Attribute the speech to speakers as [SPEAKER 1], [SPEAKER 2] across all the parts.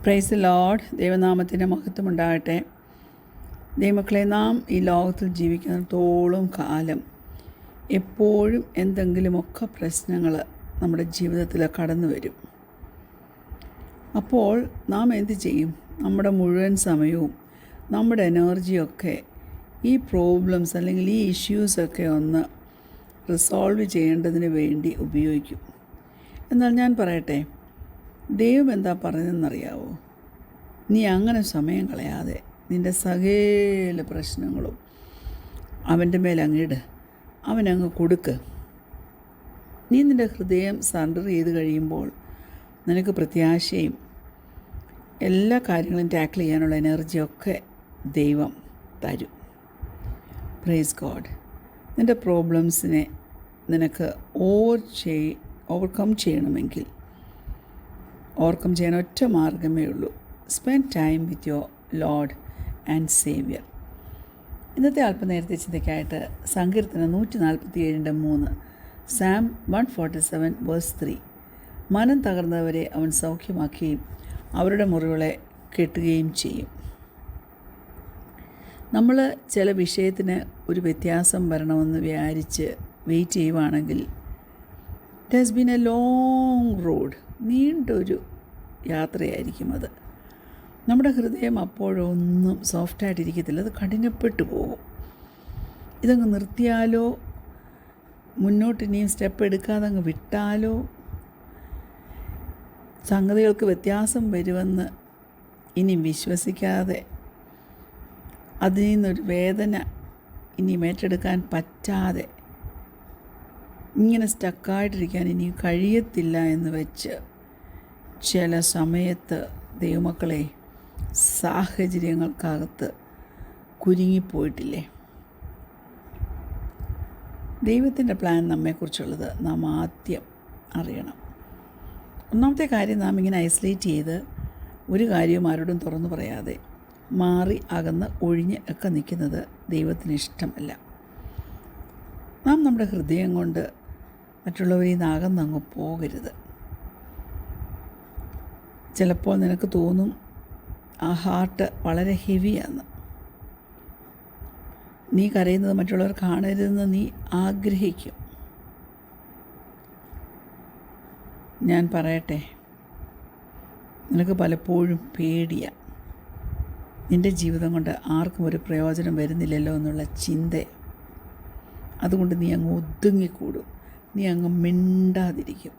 [SPEAKER 1] Price the Lord. ദൈവനാമത്തിൻ്റെ മഹത്വമുണ്ടാകട്ടെ. ദൈവമക്കളെ, നാം ഈ ലോകത്തിൽ ജീവിക്കുന്നിടത്തോളം കാലം എപ്പോഴും എന്തെങ്കിലുമൊക്കെ പ്രശ്നങ്ങൾ നമ്മുടെ ജീവിതത്തിൽ കടന്നു വരും. അപ്പോൾ നാം എന്ത് ചെയ്യും? നമ്മുടെ മുഴുവൻ സമയവും നമ്മുടെ എനർജിയൊക്കെ ഈ പ്രോബ്ലംസ് അല്ലെങ്കിൽ ഈ ഇഷ്യൂസൊക്കെ ഒന്ന് റിസോൾവ് ചെയ്യേണ്ടതിന് വേണ്ടി ഉപയോഗിക്കും. എന്നാൽ ഞാൻ പറയട്ടെ, ദൈവം എന്താ പറഞ്ഞതെന്നറിയാവോ? നീ അങ്ങനെ സമയം കളയാതെ നിൻ്റെ സകല പ്രശ്നങ്ങളും അവൻ്റെ മേലങ്ങിട്, അവനങ്ങ് കൊടുക്ക്. നീ നിൻ്റെ ഹൃദയം സറണ്ടർ ചെയ്ത് കഴിയുമ്പോൾ നിനക്ക് പ്രത്യാശയും എല്ലാ കാര്യങ്ങളും ടാക്കിൾ ചെയ്യാനുള്ള എനർജിയൊക്കെ ദൈവം തരും. Praise God. നിൻ്റെ പ്രോബ്ലംസിനെ നിനക്ക് ഓവർകം ചെയ്യണമെങ്കിൽ ഓവർകം ചെയ്യാൻ ഒറ്റ മാർഗമേ ഉള്ളൂ. Spend time with your Lord and saviour. ഇന്നത്തെ അല്പനേരത്തെ ചിന്തയ്ക്കായിട്ട് സങ്കീർത്തനം 147:3, സാം 147:3. മനം തകർന്നവരെ അവൻ സൗഖ്യമാക്കുകയും അവരുടെ മുറിവുകളെ കെട്ടുകയും ചെയ്യും. നമ്മൾ ചില വിഷയത്തിന് ഒരു വ്യത്യാസം വരണമെന്ന് വിചാരിച്ച് വെയിറ്റ് ചെയ്യുവാണെങ്കിൽ it has been a long road, നീണ്ടൊരു യാത്രയായിരിക്കും അത്. നമ്മുടെ ഹൃദയം അപ്പോഴൊന്നും സോഫ്റ്റായിട്ടിരിക്കത്തില്ല, അത് കഠിനപ്പെട്ടു പോകും. ഇതങ്ങ് നിർത്തിയാലോ, മുന്നോട്ട് ഇനിയും സ്റ്റെപ്പ് എടുക്കാതെ അങ്ങ് വിട്ടാലോ സംഗതികൾക്ക് വ്യത്യാസം വരുമെന്ന് ഇനിയും വിശ്വസിക്കാതെ അതിൽ നിന്നൊരു വേദന ഇനിയും ഏറ്റെടുക്കാൻ പറ്റാതെ ഇങ്ങനെ സ്റ്റക്കായിട്ടിരിക്കാൻ ഇനിയും കഴിയത്തില്ല എന്ന് വെച്ച് ചില സമയത്ത് ദൈവമക്കളെ സാഹചര്യങ്ങൾക്കകത്ത് കുരുങ്ങിപ്പോയിട്ടില്ലേ? ദൈവത്തിൻ്റെ പ്ലാൻ നമ്മെക്കുറിച്ചുള്ളത് നാം ആദ്യം അറിയണം. ഒന്നാമത്തെ കാര്യം, നാം ഇങ്ങനെ ഐസൊലേറ്റ് ചെയ്ത് ഒരു കാര്യവും ആരോടും തുറന്നു പറയാതെ മാറി അകന്ന് ഒഴിഞ്ഞ് ഒക്കെ നിൽക്കുന്നത് ദൈവത്തിന് ഇഷ്ടമല്ല. നാം നമ്മുടെ ഹൃദയം കൊണ്ട് മറ്റുള്ളവരിൽ നിന്ന് അകന്നങ്ങ് പോകരുത്. ചിലപ്പോൾ നിനക്ക് തോന്നും ആ ഹാർട്ട് വളരെ ഹെവിയാന്ന്. നീ കരയുന്നത് മറ്റുള്ളവർ കാണരുതെന്ന് നീ ആഗ്രഹിക്കും. ഞാൻ പറയട്ടെ, നിനക്ക് പലപ്പോഴും പേടിയാണ്. നിൻ്റെ ജീവിതം കൊണ്ട് ആർക്കും ഒരു പ്രയോജനം വരുന്നില്ലല്ലോ എന്നുള്ള ചിന്ത. അതുകൊണ്ട് നീ അങ്ങ് ഒതുങ്ങിക്കൂടും, നീ അങ്ങ് മിണ്ടാതിരിക്കും.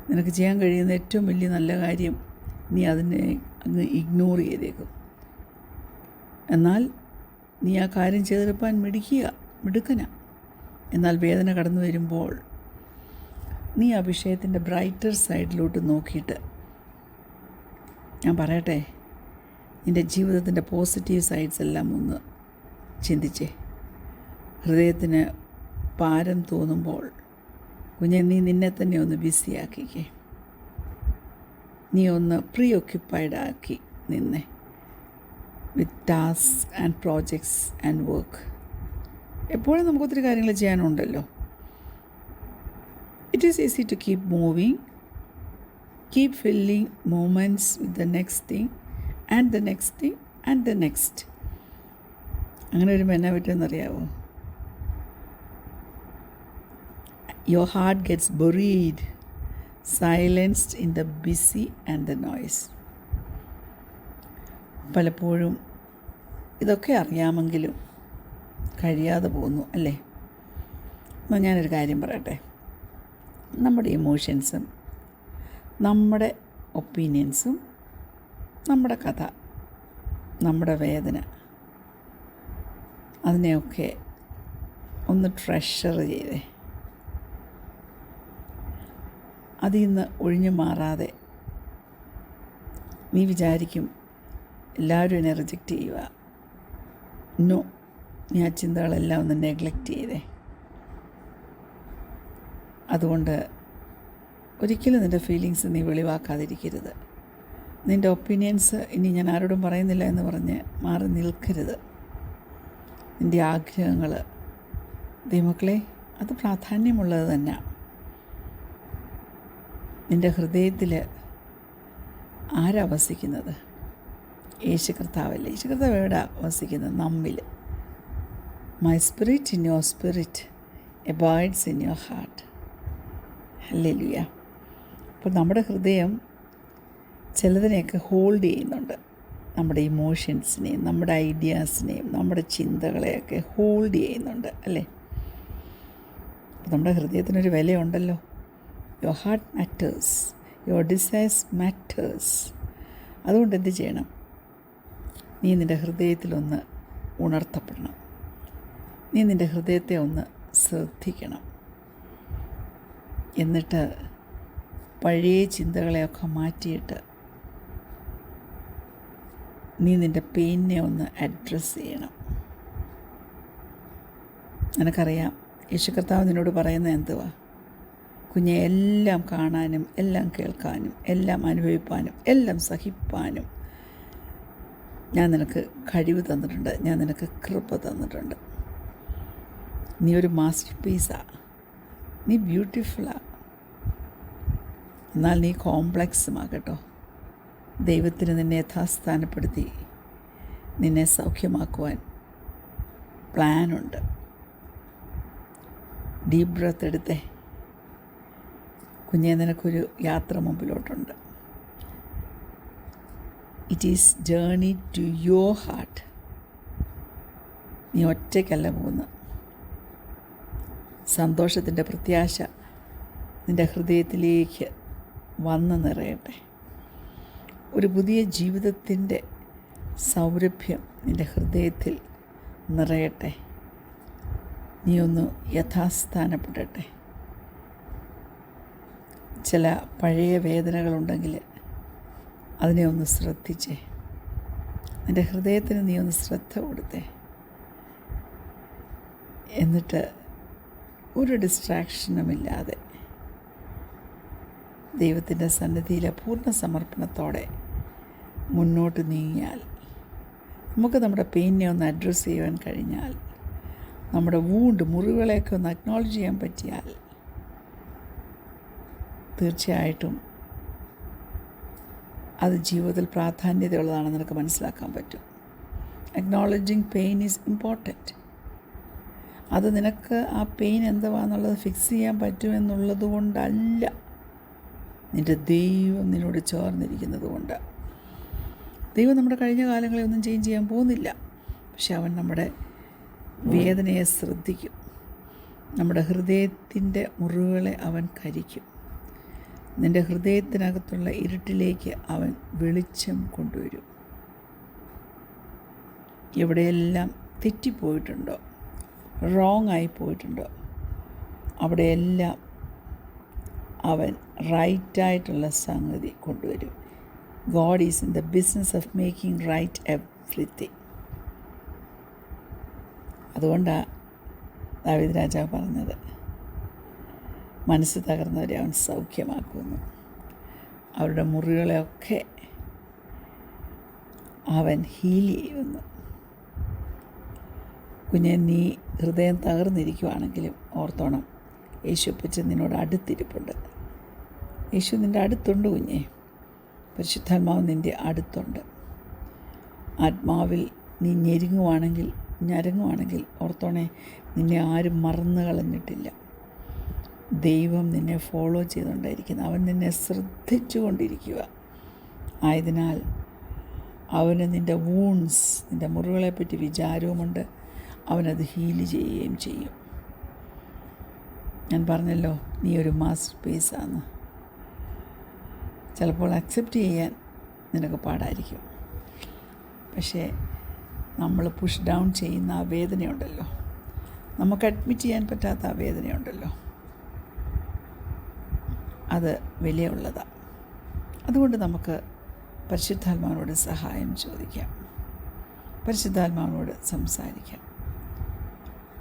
[SPEAKER 1] നിനക്ക് ചെയ്യാൻ കഴിയുന്ന ഏറ്റവും വലിയ നല്ല കാര്യം നീ അതിനെ അങ്ങ് ഇഗ്നോർ ചെയ്തേക്കും. എന്നാൽ നീ ആ കാര്യം ചെയ്തെടുപ്പാൻ മിടുക്കന. എന്നാൽ വേദന കടന്നു വരുമ്പോൾ നീ ആ വിഷയത്തിൻ്റെ ബ്രൈറ്റർ സൈഡിലോട്ട് നോക്കിയിട്ട്, ഞാൻ പറയട്ടെ, നിൻ്റെ ജീവിതത്തിൻ്റെ പോസിറ്റീവ് സൈഡ്സ് എല്ലാം ഒന്ന് ചിന്തിച്ചേ. ഹൃദയത്തിന് ഭാരം തോന്നുമ്പോൾ കുഞ്ഞെ, നീ നിന്നെ തന്നെ ഒന്ന് ബിസിയാക്കിക്കേ. നീ ഒന്ന് പ്രീ ഓക്യുപ്പൈഡ് ആക്കി നിന്നെ with task and projects and work. എപ്പോഴും നമുക്കൊത്തിരി കാര്യങ്ങൾ ചെയ്യാനുണ്ടല്ലോ. It is easy to keep moving, keep filling moments with the next thing and the next thing and the next. അങ്ങനെ വരുമ്പോൾ എന്നാ പറ്റുമെന്നറിയാവോ? Your heart gets buried, silenced in the busy and the noise. പലപ്പോഴും ഇതൊക്കെ അറിയാമെങ്കിലും കഴിയാതെ പോകുന്നു അല്ലേ? എന്നാൽ ഞാനൊരു കാര്യം പറയട്ടെ. നമ്മുടെ ഇമോഷൻസും നമ്മുടെ ഒപ്പീനിയൻസും നമ്മുടെ കഥ, നമ്മുടെ വേദന, അതിനെയൊക്കെ ഒന്ന് ട്രഷർ ചെയ്തേ. അതിൽ നിന്ന് ഒഴിഞ്ഞു മാറാതെ നീ വിചാരിക്കും എല്ലാവരും എന്നെ റിജക്റ്റ് ചെയ്യുക. നോ, നീ ആ ചിന്തകളെല്ലാം ഒന്ന് നെഗ്ലക്റ്റ് ചെയ്തേ. അതുകൊണ്ട് ഒരിക്കലും നിൻ്റെ ഫീലിങ്സ് നീ വെളിവാക്കാതിരിക്കരുത്. നിൻ്റെ ഒപ്പീനിയൻസ് ഇനി ഞാൻ ആരോടും പറയുന്നില്ല എന്ന് പറഞ്ഞ് മാറി നിൽക്കരുത്. നിൻ്റെ ആഗ്രഹങ്ങൾ, ദൈവമക്കളെ, അത് പ്രാധാന്യമുള്ളത് തന്നെ. നിൻ്റെ ഹൃദയത്തിൽ ആരാ വസിക്കുന്നത്? യേശു കർത്താവല്ലേ. യേശു കർത്താവ് എവിടെയാണ് വസിക്കുന്നത്? നമ്മിൽ. My spirit in your spirit abides in your heart. Hallelujah. അപ്പോൾ നമ്മുടെ ഹൃദയം ചിലതിനെയൊക്കെ ഹോൾഡ് ചെയ്യുന്നുണ്ട്. നമ്മുടെ ഇമോഷൻസിനെയും നമ്മുടെ ഐഡിയാസിനെയും നമ്മുടെ ചിന്തകളെയൊക്കെ ഹോൾഡ് ചെയ്യുന്നുണ്ട് അല്ലേ. അപ്പോൾ നമ്മുടെ ഹൃദയത്തിനൊരു വിലയുണ്ടല്ലോ. Your heart matters, your desires matters. അതുകൊണ്ട് എന്ത് ചെയ്യണം? നീ നിൻ്റെ ഹൃദയത്തിലൊന്ന് ഉണർത്തപ്പെടണം. നീ നിൻ്റെ ഹൃദയത്തെ ഒന്ന് ശ്രദ്ധിക്കണം. എന്നിട്ട് പഴയ ചിന്തകളെയൊക്കെ മാറ്റിയിട്ട് നീ നിൻ്റെ പെയിനെ ഒന്ന് അഡ്രസ്സ് ചെയ്യണം. നിനക്കറിയാം, യേശു കർത്താവ് നിന്നോട് പറയുന്നത് എന്തുവാ? കുഞ്ഞെ, എല്ലാം കാണാനും എല്ലാം കേൾക്കാനും എല്ലാം അനുഭവിപ്പാനും എല്ലാം സഹിപ്പാനും ഞാൻ നിനക്ക് കഴിവ് തന്നിട്ടുണ്ട്, ഞാൻ നിനക്ക് കൃപ തന്നിട്ടുണ്ട്. നീ ഒരു മാസ്റ്റർ പീസാണ്, നീ ബ്യൂട്ടിഫുള്ളാണ്. എന്നാൽ നീ കോംപ്ലക്സുമാ കേട്ടോ. ദൈവത്തിന് നിന്നെ യഥാസ്ഥാനപ്പെടുത്തി നിന്നെ സൗഖ്യമാക്കുവാൻ പ്ലാനുണ്ട്. ഡീപ് ബ്രത്ത് എടുത്തേ. കുഞ്ഞെ, നിനക്കൊരു യാത്ര മുമ്പിലോട്ടുണ്ട്. It is journey to your heart. നീ ഒറ്റയ്ക്കല്ല പോകുന്നത്. സന്തോഷത്തിൻ്റെ പ്രത്യാശ നിൻ്റെ ഹൃദയത്തിലേക്ക് വന്ന് നിറയട്ടെ. ഒരു പുതിയ ജീവിതത്തിൻ്റെ സൗരഭ്യം നിൻ്റെ ഹൃദയത്തിൽ നിറയട്ടെ. നീ ഒന്ന് യഥാസ്ഥാനപ്പെടട്ടെ. ചില പഴയ വേദനകളുണ്ടെങ്കിൽ അതിനെ ഒന്ന് ശ്രദ്ധിച്ചേ. നിൻ്റെ ഹൃദയത്തിന് നീ ഒന്ന് ശ്രദ്ധ കൊടുത്തേ. എന്നിട്ട് ഒരു ഡിസ്ട്രാക്ഷനുമില്ലാതെ ദൈവത്തിൻ്റെ സന്നിധിയിലെ പൂർണ്ണ സമർപ്പണത്തോടെ മുന്നോട്ട് നീങ്ങിയാൽ, നമുക്ക് നമ്മുടെ പെയിനെ ഒന്ന് അഡ്രസ്സ് ചെയ്യുവാൻ കഴിഞ്ഞാൽ, നമ്മുടെ മുറിവുകളെയൊക്കെ ഒന്ന് അക്നോളജ് ചെയ്യാൻ പറ്റിയാൽ, തീർച്ചയായിട്ടും അത് ജീവിതത്തിൽ പ്രാധാന്യതയുള്ളതാണെന്ന് നിനക്ക് മനസ്സിലാക്കാൻ പറ്റും. Acknowledging pain is important. അത് നിനക്ക് ആ പെയിൻ എന്തുവാന്നുള്ളത് ഫിക്സ് ചെയ്യാൻ പറ്റുമെന്നുള്ളത് കൊണ്ടല്ല, നിൻ്റെ ദൈവം നിന്നോട് ചേർന്നിരിക്കുന്നത് കൊണ്ട്. ദൈവം നമ്മുടെ കഴിഞ്ഞ കാലങ്ങളെ ഒന്നും ചേഞ്ച് ചെയ്യാൻ പോകുന്നില്ല. പക്ഷെ അവൻ നമ്മുടെ വേദനയെ ശ്രദ്ധിക്കും. നമ്മുടെ ഹൃദയത്തിൻ്റെ മുറിവുകളെ അവൻ കരിക്കും. നിൻ്റെ ഹൃദയത്തിനകത്തുള്ള ഇരുട്ടിലേക്ക് അവൻ വെളിച്ചം കൊണ്ടുവരും. എവിടെയെല്ലാം തെറ്റിപ്പോയിട്ടുണ്ടോ, റോങ് ആയി പോയിട്ടുണ്ടോ, അവിടെയെല്ലാം അവൻ റൈറ്റായിട്ടുള്ള സംഗതി കൊണ്ടുവരും. God is in the business of making right everything. അതുകൊണ്ടാണ് ദാവീദ് രാജാവ് പറഞ്ഞത്, മനസ്സ് തകർന്നവരെ അവൻ സൗഖ്യമാക്കുന്നു, അവരുടെ മുറിവുകളെയൊക്കെ അവൻ ഹീൽ ചെയ്യുന്നു. കുഞ്ഞെ, നീ ഹൃദയം തകർന്നിരിക്കുവാണെങ്കിലും ഓർത്തോണം, യേശുപ്പച്ചൻ നിന്നോട് അടുത്തിരിപ്പുണ്ട്. യേശു നിൻ്റെ അടുത്തുണ്ട് കുഞ്ഞെ. പരിശുദ്ധാത്മാവ് നിൻ്റെ അടുത്തുണ്ട്. ആത്മാവിൽ നീ ഞരങ്ങുവാണെങ്കിൽ ഓർത്തോണേ, നിന്നെ ആരും മറന്നു കളഞ്ഞിട്ടില്ല. ദൈവം നിന്നെ ഫോളോ ചെയ്തുകൊണ്ടായിരിക്കുന്നു. അവൻ നിന്നെ ശ്രദ്ധിച്ചു കൊണ്ടിരിക്കുക. ആയതിനാൽ അവന് നിൻ്റെ വൂൺസ്, നിൻ്റെ മുറിവുകളെപ്പറ്റി വിചാരവുമുണ്ട്. അവനത് ഹീല് ചെയ്യുകയും ചെയ്യും. ഞാൻ പറഞ്ഞല്ലോ, നീ ഒരു മാസ്റ്റർ പീസാണ്. ചിലപ്പോൾ അക്സെപ്റ്റ് ചെയ്യാൻ നിനക്ക് പാടായിരിക്കും. പക്ഷേ നമ്മൾ പുഷ് ഡൗൺ ചെയ്യുന്ന ആ വേദനയുണ്ടല്ലോ, നമുക്ക് അഡ്മിറ്റ് ചെയ്യാൻ പറ്റാത്ത ആ വേദനയുണ്ടല്ലോ, അത് വിലയുള്ളതാണ്. അതുകൊണ്ട് നമുക്ക് പരിശുദ്ധാത്മാവിനോട് സഹായം ചോദിക്കാം, പരിശുദ്ധാത്മാവിനോട് സംസാരിക്കാം.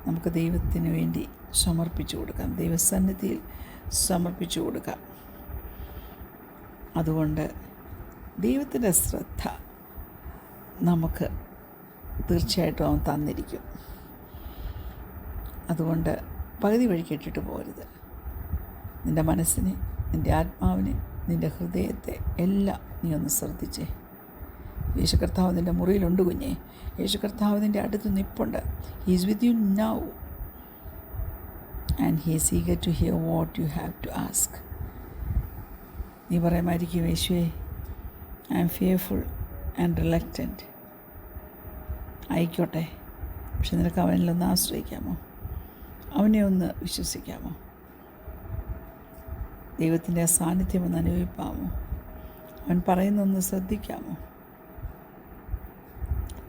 [SPEAKER 1] നമുക്ക് ദൈവത്തിന് വേണ്ടി സമർപ്പിച്ചു കൊടുക്കാം, ദൈവസന്നിധിയിൽ സമർപ്പിച്ചു കൊടുക്കാം. അതുകൊണ്ട് ദൈവത്തിൻ്റെ ശ്രദ്ധ നമുക്ക് തീർച്ചയായിട്ടും അവൻ തന്നിരിക്കും. അതുകൊണ്ട് പകുതി വഴി കെട്ടിട്ട് പോകരുത്. നിൻ്റെ മനസ്സിനെ, നിൻ്റെ ആത്മാവിനെ നിൻ്റെ ഹൃദയത്തെ എല്ലാം നീ ഒന്ന് ശ്രദ്ധിച്ചേ. യേശു കർത്താവ് നിൻ്റെ മുറിയിലുണ്ട് കുഞ്ഞേ. യേശു കർത്താവ് നിൻ്റെ അടുത്ത് നിൽപ്പുണ്ട്. He is with you now and he is eager to hear what you have to ask. നീ പറയുമായിരിക്കും, യേശുവേ, I am fearful and reluctant. ആയിക്കോട്ടെ, പക്ഷെ നിനക്ക് അവനിലൊന്ന് ആശ്രയിക്കാമോ? അവനെ ഒന്ന് വിശ്വസിക്കാമോ? ദൈവത്തിൻ്റെ സാന്നിധ്യം ഒന്ന് അനുഭവിക്കാമോ? അവൻ പറയുന്നൊന്ന് ശ്രദ്ധിക്കാമോ?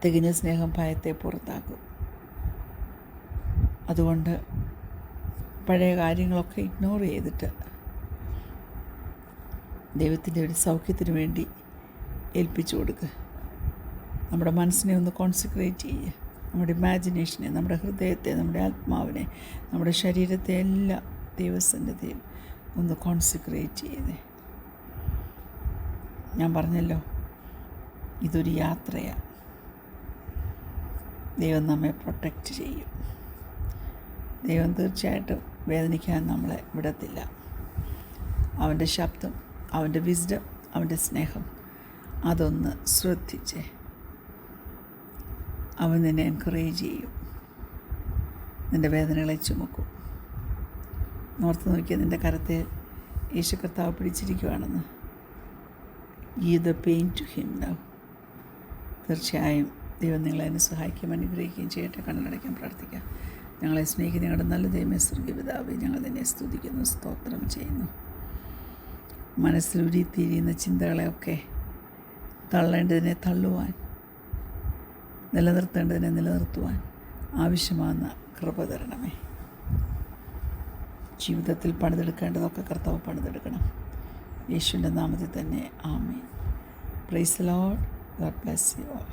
[SPEAKER 1] തികഞ്ഞ സ്നേഹം ഭയത്തെ പുറത്താക്കും. അതുകൊണ്ട് പഴയ കാര്യങ്ങളൊക്കെ ഇഗ്നോർ ചെയ്തിട്ട് ദൈവത്തിൻ്റെ ഒരു സൗഖ്യത്തിന് വേണ്ടി ഏൽപ്പിച്ചു കൊടുക്കുക. നമ്മുടെ മനസ്സിനെ ഒന്ന് കോൺസെൻട്രേറ്റ് ചെയ്യുക. നമ്മുടെ ഇമാജിനേഷനെ, നമ്മുടെ ഹൃദയത്തെ, നമ്മുടെ ആത്മാവിനെ, നമ്മുടെ ശരീരത്തെ എല്ലാം ദൈവസന്നിധിയിൽ ഒന്ന് കോൺസെൻട്രേറ്റ് ചെയ്തേ. ഞാൻ പറഞ്ഞല്ലോ, ഇതൊരു യാത്രയാണ്. ദൈവം നമ്മെ പ്രൊട്ടക്റ്റ് ചെയ്യും. ദൈവം തീർച്ചയായിട്ടും വേദനിക്കാൻ നമ്മളെ വിടത്തില്ല. അവൻ്റെ ശബ്ദം, അവൻ്റെ വിസ്ഡം, അവൻ്റെ സ്നേഹം അതൊന്ന് ശ്രദ്ധിച്ചേ. അവൻ നിന്നെ എൻകറേജ് ചെയ്യും. നിൻ്റെ വേദനകളെ ചുമക്കും. നോർത്ത് നോക്കിയ നിൻ്റെ കരത്തെ യേശു കർത്താവ് പിടിച്ചിരിക്കുകയാണെന്ന്. Give the pain to him now. തീർച്ചയായും ദൈവം നിങ്ങളെ എന്നെ സഹായിക്കുകയും അനുഗ്രഹിക്കുകയും ചെയ്യട്ടെ. കണ്ണടയ്ക്കാൻ പ്രാർത്ഥിക്കാം. ഞങ്ങളെ സ്നേഹിക്കുന്ന ഞങ്ങളുടെ നല്ല ദൈവമേ, സ്വർഗ്ഗീയ പിതാവേ, ഞങ്ങൾ നിന്നെ സ്തുതിക്കുന്നു, സ്തോത്രം ചെയ്യുന്നു. മനസ്സിൽ ഉരുത്തിരിയുന്ന ചിന്തകളെയൊക്കെ തള്ളേണ്ടതിനെ തള്ളുവാൻ, നിലനിർത്തേണ്ടതിനെ നിലനിർത്തുവാൻ ആവശ്യമാകുന്ന കൃപ തരണമേ. ജീവിതത്തിൽ പണിതെടുക്കേണ്ടതൊക്കെ കർത്താവ് പണിതെടുക്കണം. യേശുവിൻ്റെ നാമത്തിൽ തന്നെ ആമേൻ. Praise the Lord. God bless you all.